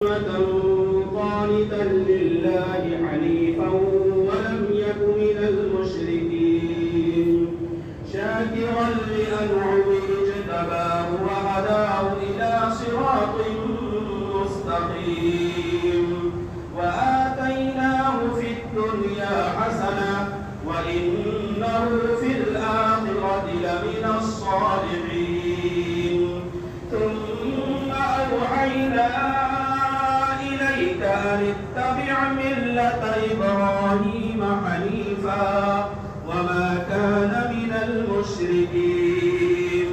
قانتا لله حنيفا ولم يك من المشركين شاكرا لأنعمه اجتباه وهداه إلى صراط مستقيم وآتيناه في الدنيا حسنة وإنه في الآخرة لمن الصالحين ثم أوحينا أن اتبع ملة إبراهيم حنيفا وما كان من المشركين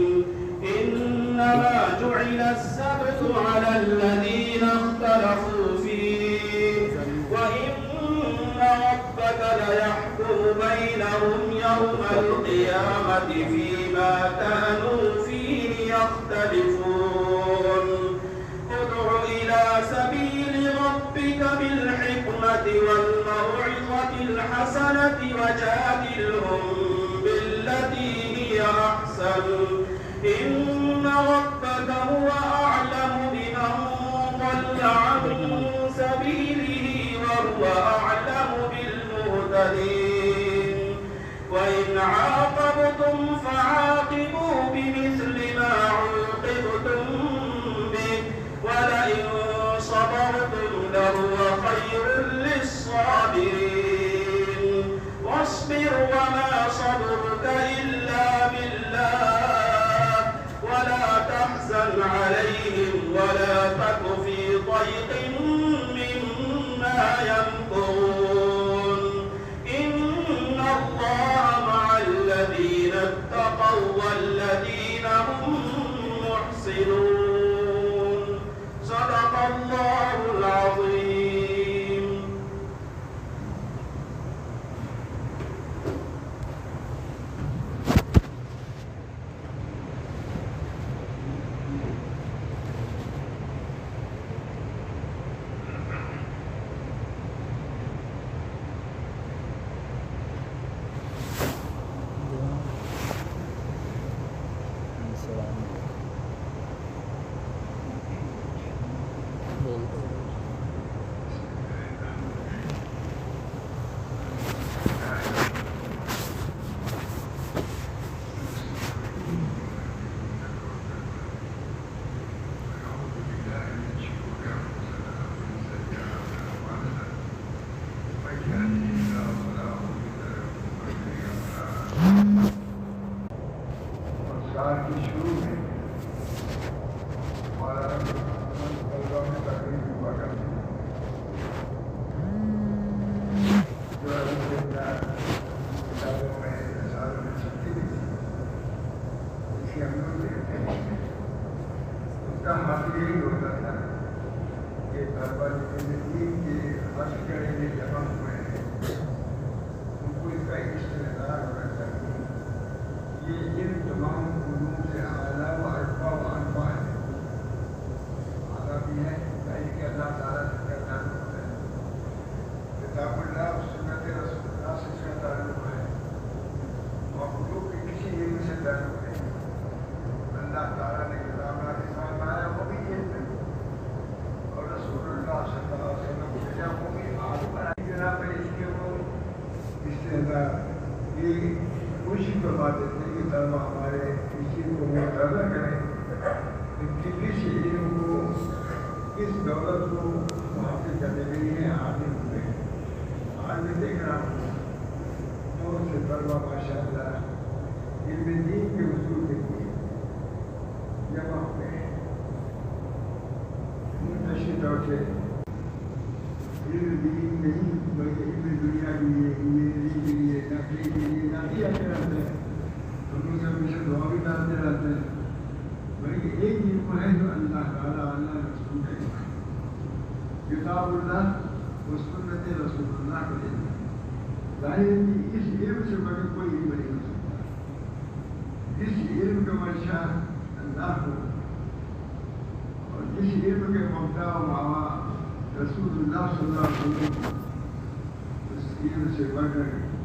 إنما جعل السبت على الذين اختلفوا فيه وإن ربك ليحكم بينهم يوم القيامة فيما كانوا فيه يختلفون ادع إلى سبيل ربك بالحكمة والموعظة الحسنة وجادلهم بالتي هي أحسن إن ربك هو أعلم بمن ضل عن سبيله وهو أعلم بالمهتدين وإن عاقبتم فعاقبوا بمثل ما عوقبتم به ولئن صبرتم لهو خير للصابرين واصبر وما صبرك إلا بالله ولا تحزن عليهم ولا تك في ضيق مما يمكرون إن الله مع الذين اتقوا والذين هم محسنون صدق الله العظيم.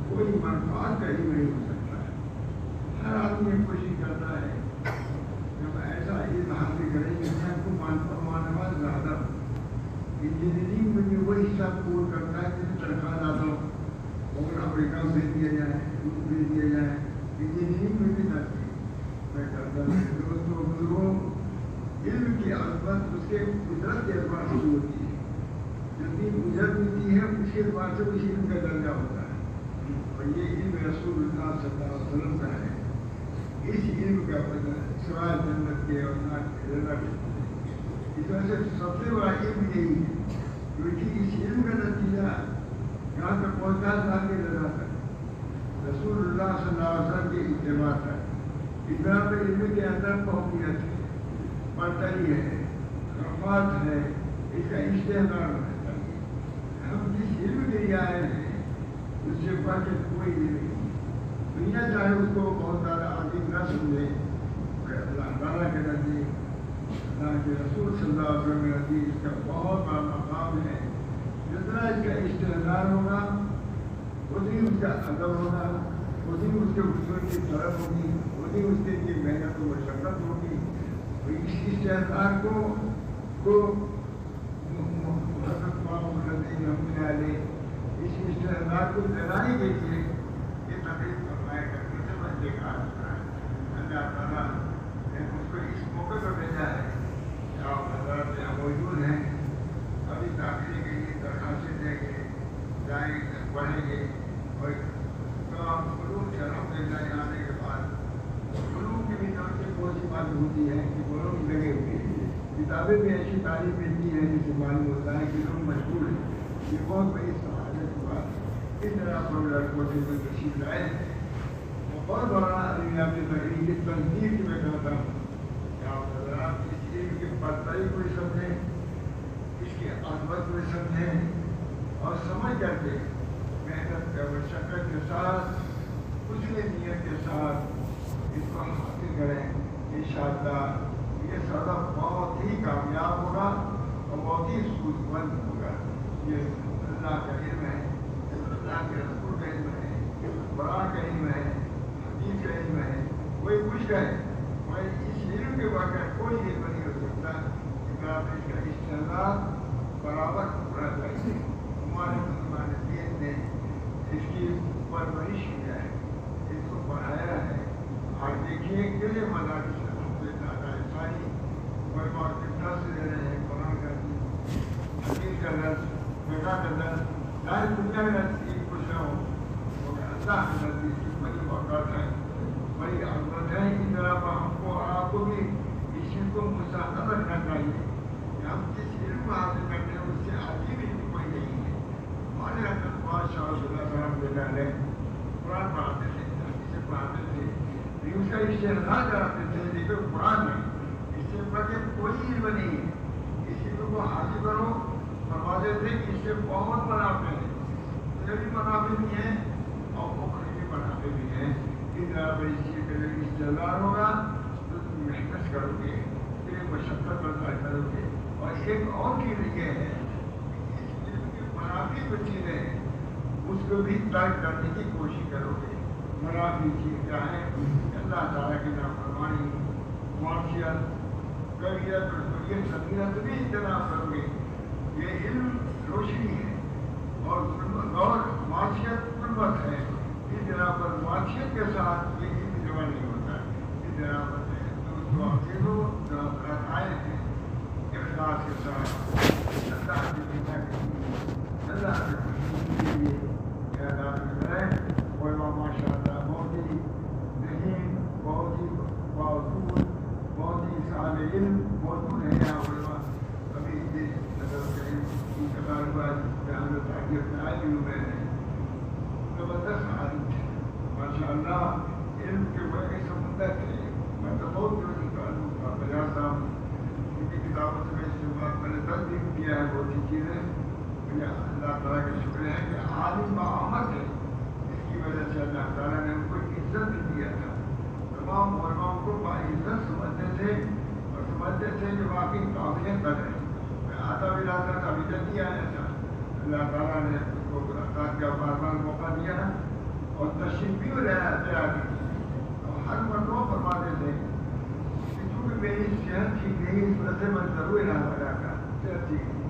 کوئی منفعت کا ہی نہیں ہو سکتا ہے. ہر آدمی کوشش کرتا ہے جب ایسا علم حاصل کریں کہ میں کو مانوات زیادہ انجینئرنگ میں بھی وہی حصہ قبول کرتا ہے جس تنخواہ نہ دو اور امریکہ بھیج دیا جائے، روس بھیج دیا جائے، انجینئرنگ میں بھی نہ تھی میں کرتا ہوں دوستوں بزرگوں علم کی عظمت اس کے قدرت کے اعتبار سے ہوتی ہے، جتنی اجرت ملتی ہے اس کے اعتبار سے اس علم کا درجہ ہوتا ہے، اور یہ علم رسول اللہ صلی اللہ علیہ وسلم کا ہے۔ اس علم کا سوائے جنت کے اور نہ جنت، اس وجہ سے سب سے بڑا علم یہی ہے، کیونکہ اس علم کا نتیجہ یہاں تک پہنچتا ہے تاکہ لگا تک رسول اللہ صلی اللہ علیہ وسلم کے اتباع تک، اتنا پہ علم کے اندر فوقیت ہے، برتری ہے، رفعت ہے، اس کا استعمال رہتا ہے۔ ہم جس علم کے لیے آئے ہیں اس سے بڑھ کے کوئی نہیں، دنیا چاہے اس کو بہت زیادہ عظیم نہ سمجھے، اللہ تعالیٰ کے نزدیک اللہ کے رسول صلی اللہ علیہ وسلم کے نزدیک اس کا بہت بڑا مقام ہے۔ جتنا اس کا استعمال ہوگا اتنی اس کا ادب ہوگا، اتنی اس کے حصول کی طرف ہوگی، اتنی اس کے لیے محنت و مشقت ہوگی۔ اس استعمال کو اس استعمال کو جلانے کے لیے یہ تقریب فرمایا کرتے تھے، میں دیکھا اللہ تعالیٰ نے اس کو اس موقع پر بھیجا ہے کہ آپ حضرات یہاں موجود ہیں، ابھی داخلے کے لیے درخواستیں دیں گے، جائیں گے، پڑھیں گے، اور تمام علوم سے الحمدللہ یہاں آنے کے بعد علوم کی بھی طرف سے بہت سی بات ہوتی ہے کہ علوم لگے ہوئے ہیں، کتابیں بھی ایسی تعلیم ملتی ہیں جس سے معلوم ہوتا ہے کہ علوم مشہور ہے۔ یہ بہت بڑی سعادت کی بات ہے۔ اس طرح پر لڑکوں سے کوئی تشریف لائے بہت بڑا علمیاتی تقریب کی تنظیم کی میں کہتا ہوں کہ آپ حضرات اس علم کی برتری کو سمجھیں، اس کی عظمت کو سمجھیں اور سمجھ کر کے محنت کا مشقت کے ساتھ حسن نیت کے ساتھ اس کو حاصل کریں، انشاءاللہ یہ سبق بہت ہی کامیاب ہوگا اور بہت ہی سود مند ہوگا۔ یہ اللہ کا علم ہے، اللہ کے رسول کا علم ہے، قرآن کا علم ہے، حدیث کا علم ہے۔ کوئی کچھ کہے میں اس علم کے بغیر کوئی علم نہیں ہو سکتا، اس کا استعمال برابر ہونا چاہیے۔ ہمارے مسلمان دین نے اس کی پرورش کیا ہے، اس کو پڑھایا ہے۔ آج دیکھیے کتنے مدارس ساری درس دے رہے ہیں، قرآن کا حدیث کا درس، فقہ کا درس، ساری دنیا میں ایک کچھ نہ ہو مگر اللہ کے نزدیک کی بڑی برکت ہے، بڑی عظمت ہے۔ اس طرح پر ہم کو اور آپ کو بھی اس چیز کو مستحضر رکھنا چاہیے کہ ہم جس علم کو حاصل کرتے ہیں اس سے عظیم علم کوئی نہیں ہے۔ ہمارے حضرت بادشاہ اللہ قرآن پڑھاتے تھے، حدیث پڑھاتے تھے، لیکن اس کا استعمال کراتے تھے، لیکن قرآن میں اس سے بڑھ کے کوئی علم نہیں ہے۔ اس علم کو حاصل کرو، فرماتے تھے کہ اس سے بہت منافع ہے، مجھے بھی منافع بھی ہیں اور مخرج بھی منافع بھی ہیں۔ اس طرح پر اس چیز کا جب استعمال ہوگا تو تم محنت کرو گے، پھر مشقت برداشت کرو گے، اور ایک اور چیز یہ ہے اس علم کی منافع جو چیزیں ہیں اس کو بھی ترک کرنے کی کوشش کرو گے۔ منافع چیز کیا ہے؟ اللہ تعالیٰ کی نافرمانی، معصیت، کبیرت اور صغیرت بھی اجتناب کرو گے۔ یہ علم روشنی ہے اور معصیت ظلمت ہے۔ اس طرح پر معصیت کے ساتھ یہ علم جمع نہیں ہوتا۔ اس طرح پر دوستوں عقیدوں جو حضرات آئے ہیں اخلاص کے ساتھ اللہ کی بنا کے اللہ کے خوشی کے لیے اعداد میں کریں، اور ماشاء اللہ بہت ہی ذہین، بہت ہی باوقوف، بہت ہی صاحب علم موجود ہیں یہاں علماء۔ ابھی جس نظر کے ان کا کاروبار جہاں جو تاکہ عالم میں ہیں زبردست عالم تھے ماشاء اللہ، علم کے بڑے سمندر تھے۔ میں تو بہت دور سے تعلق تھا بجار صاحب ان کی کتابوں سے میں استعمال میں نے تصدیق کیا ہے بہت سی چیزیں۔ مجھے اللہ تعالیٰ کا شکر ہے کہ عالم باعمر ہے، اس کی وجہ سے اللہ تعالیٰ نے ان کو عزت بھی دیا تھا۔ تمام علماء کو باعزت سمجھتے تھے اور سمجھتے تھے کہ واقعی قابلیت بن رہے۔ میں آتا بھی لاتا تھا، ابھی تک نہیں آیا تھا، اللہ تعالیٰ نے اس کو ملاقات کا بار بار موقع دیا اور تشریف بھی تیار کی۔ اور ہر مرتبہ فرماتے تھے کہ چونکہ میری صحت ٹھیک نہیں، اس وجہ سے میں ضرور علاج لگا کر صحت ٹھیک نہیں،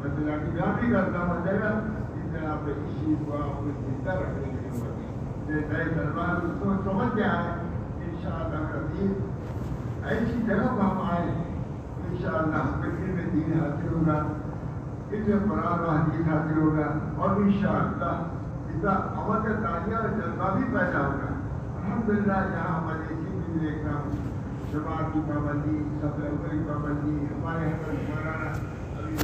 میں تو لاکی بیان بھی کرتا ہوں جگہ اس طرح پہ اسی کو آپ کو زندہ رکھنے کی ضرورت ہے یہ نئے دربار اس کو سمجھ کے آئے انشاءاللہ عزیز ایسی جگہ پر ہم آئے انشاءاللہ ہم میں دین حاصل ہوگا اس میں قرآن و حدیث حاصل ہوگا اور انشاءاللہ اس کا عمل کا تازیہ اور جذبہ بھی پیدا ہوگا الحمدللہ جہاں ہمارے اسی بھی دیکھتا ہوں جماعت کی پابندی سب کی پابندی ہمارے حضرت مولانا ابھی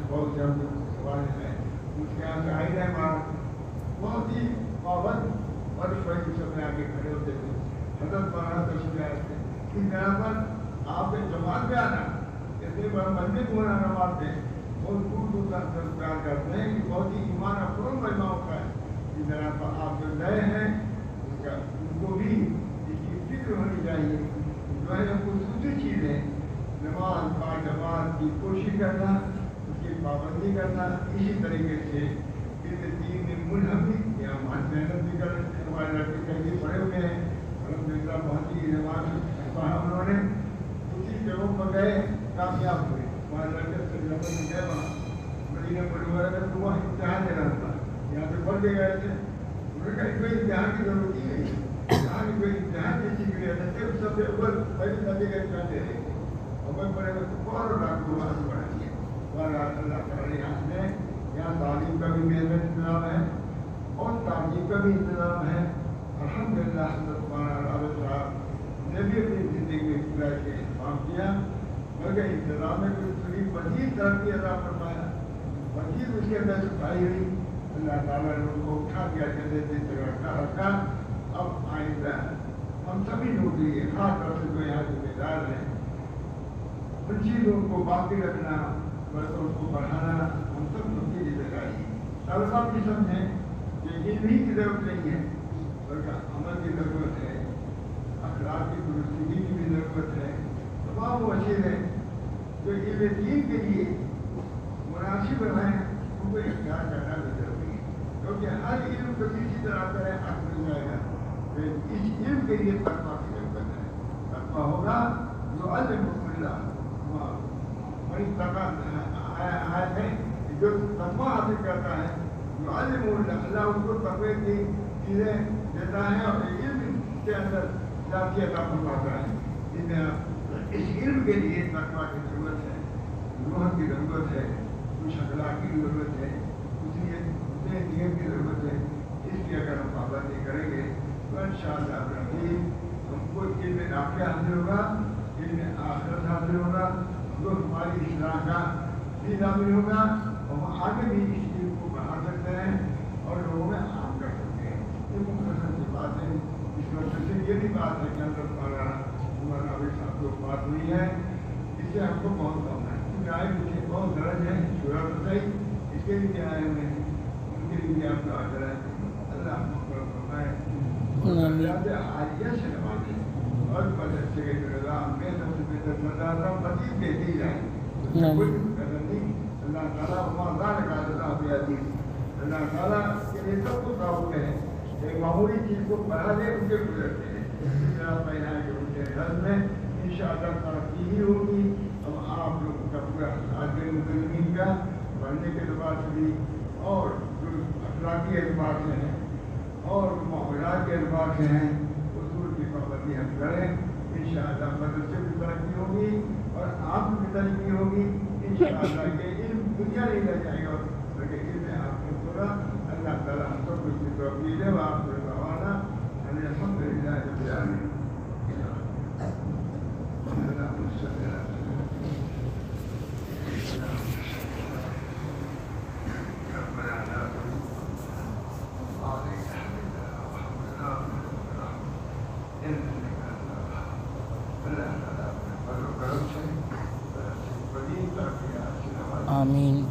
بہت سے سوال ہیں اس کے یہاں سے آئی ہے بہت ہی پابند اور بڑی سب میں آگے کھڑے ہوتے تھے حضرت مولانا تشریف آئے تھے اس جگہ پر آپ کے جماعت میں آنا اتنے بڑا مسجد مولانا نواز ہیں بہت دور دور تک سنسکار کرتے ہیں کہ بہت ہی ایمان افروم مجمع ہوتا ہے اس جگہ پر آپ جو نئے ہیں ان کو بھی اس کی فکر ہونی چاہیے جو ہے خصوصی چیز ہے نماز با جماعت کی کوشش کرنا اس کی پابندی کرنا اسی طریقے سے اس دین میں ملحم بھی کیا ہماری محنت بھی کر ہمارے لڑکے کہیں پڑے ہوئے ہیں الحمدللہ بہت ہی نماز پڑھا انہوں نے اسی جگہوں پر گئے کامیاب ہوئے ہمارے لڑکے سے گئے وہاں مدینہ منورہ میں تو وہاں امتحان دینا تھا یہاں سے پڑھ کے گئے تھے انہوں نے کہا کوئی امتحان کی ضرورت ہی نہیں یہاں کی کوئی امتحان کی سیکھ رہے تھے سب سے اول پہلے نبی کا امتحان دے رہے تھے اور پڑے گا تو فوراً آپ کو وہاں سے پڑھا دیا اور اللہ تعالیٰ یہاں سے یہاں تعلیم کا بھی محنت انتظام ہے اور تعلیم کا بھی انتظام ہے الحمدللہ حضرت مولانا عابد صاحب نے بھی اپنی زندگی میں پورا کے انتظام کیا مگر انتظام میں کوئی تھوڑی مزید ترقی ادا فرمایا مزید اس کے اندر سکھائی ہوئی اللہ تعالیٰ نے ان کو اٹھا دیا جیسے رکھا اب آئندہ ہم سبھی لوگ لیے خاص طور سے جو یہاں ذمہ دار ہیں ان چیزوں کو باقی رکھنا بس اس کو بڑھانا ہم سب لوگ کی ذمہ داری طلبا بھی سمجھیں کہ علم ہی کی ضرورت نہیں ہے بلکہ عمل کی ضرورت ہے اخلاق کی درستگی کی بھی ضرورت ہے تمام وسیلے جو علم دین کے لیے مناسب ہیں ان کو اختیار کرنا بھی ضروری ہے کیونکہ ہر علم کو کسی طرح کا حق مل جائے گا اس علم کے لیے تقویٰ کی ضرورت ہے تقویٰ ہوگا جو علم اللہ بڑی آیت ہے جو تقویٰ حاصل کرتا ہے جو علم اللہ اس کو تقوی کی چیزیں دیتا ہے اور علم کے اندر ذاتی عطا فرماتا ہے اس علم کے لیے تقویٰ کی ضرورت ہے روح کی ضرورت ہے کچھ اخلاق کی ضرورت ہے کچھ نیت کی ضرورت ہے اس کی اگر ہم پابندی کریں گے تو انشاءاللہ ہم کو علم نافع حاصل ہوگا علم آخرت حاصل ہوگا تو ہماری اصلاح کا بھی شامل ہوگا اور ہم آگے بھی اس چیز کو بڑھا سکتے ہیں اور لوگوں میں عام کر سکتے ہیں یہ مختصر سی بات ہے اس وقت سے یہ بھی بات ہے کہ حضرت مولانا عمر عابد صاحب کو بات ہوئی ہے اس سے ہم کو بہت کم ہے کیونکہ آئے مجھے بہت درج ہے شورا تو صحیح اس کے لیے آئے ہوئے ہیں ان کے لیے آپ دعا کریں اللہ فرمائے حالیہ سے نوازے اور مدد سے رضا میں سب سے بہتر مدد مزید دیتی جائے کوئی قدر نہیں اللہ تعالیٰ مزار کا اللہ بیادیز اللہ تعالیٰ کے لیے سب کو قابل ہے ایک معمولی چیز کو بڑھا دے ان کے گزرتے ہیں اس طرح پہنا کہ ان کے گھر میں انشاءاللہ ترقی ہی ہوگی اب آپ لوگوں کا پورا آج مسلمین کا پڑھنے کے اعتبار سے بھی اور جو اخلاقی اعتبار سے ہیں اور معاملات کے اعتبار سے ہیں اصول کی پابندی ہم کریں انشاءاللہ مدرسے کی ترقی ہوگی اور آپ کی ترقی ہوگی انشاءاللہ یہ علم دنیا نہیں رہ جائے گا بلکہ علم آپ کو ہوگا اللہ تعالیٰ ہم سب کچھ کی توفیق دے آپ کو روانا الحمدللہ رب العالمین آمین.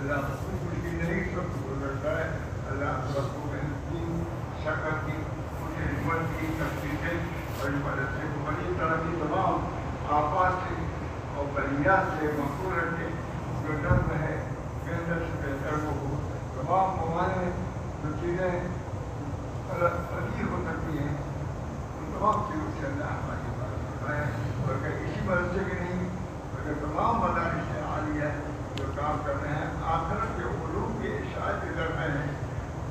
اللہ کچھ کی نہیں سب گزرتا ہے. اللہ سب کو محنت کی شکر کی مجھے ہمت کی تفصیلیں اور مدد سے بڑی طرح کی تمام آفات سے اور بلیات سے محفوظ رکھے. جو نظم ہے بہتر سے بہتر وہ ہو. تمام ممانع جو چیزیں عزیز ہو سکتی ہیں ان تمام چیزوں سے اللہ ہماری بات ہے. اور کہ اسی مدرسے کے نہیں بلکہ تمام مدارس عالیہ جو کام کر رہے ہیں آخرت کے علوم کے اشاعت کے در میں ہیں.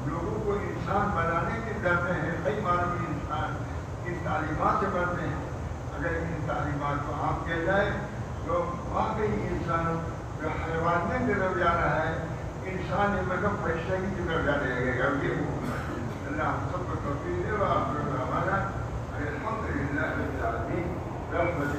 لوگوں کو انسان بنانے کے در میں ہیں. کئی معنی انسان ان تعلیمات سے بنتے ہیں. اگر ان تعلیمات کو عام کیا جائے تو واقعی انسان جو حیوانیت کی طرف جا رہا ہے انسان مطلب فرشتگی کی طرف جانے لگے گا. یہ وہ اللہ ہم سب کو توفیق دے. ہمارا الحمد للہ رب العالمین رحمت